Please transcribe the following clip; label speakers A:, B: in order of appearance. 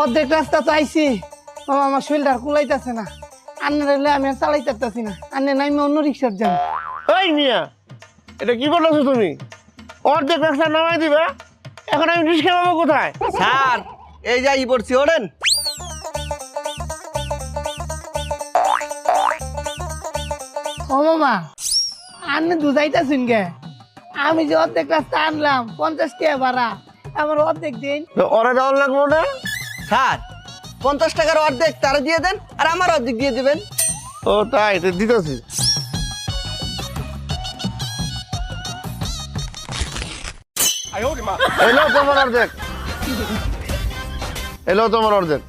A: অর্ধেক রাস্তা তো আইছি, মামা আমার শরীরটা আর কুলাইতেছে না। আন্নার হলে আমি আর চালাইতে পারতেছি না। আন্নে নাই আমি অন্য রিক্সার যাই।
B: ওই মিয়া, এটা কি বলছো তুমি? অর্ধেক রাস্তা নামাই দিবে, এখন আমি রিক্সা পাবো কোথায়?
C: স্যার এই যাই পড়ছি ওড়েন।
A: ও মামা, আন্নে দুজাইতেছেন গে? আমি যে অর্ধেক রাস্তা আনলাম 50 টাকা ভাড়া, আমার অর্ধেক দিন।
B: তো ওরা দেওয়ার লাগবো না?
C: স্যার 50 টাকার অর্ধেক তারা দিয়ে দেন আর আমার অর্ধেক দিয়ে দিবেন।
B: ও তাই, তো দিতেছি। এলো তোমার অর্ধেক, এলো তোমার অর্ধেক।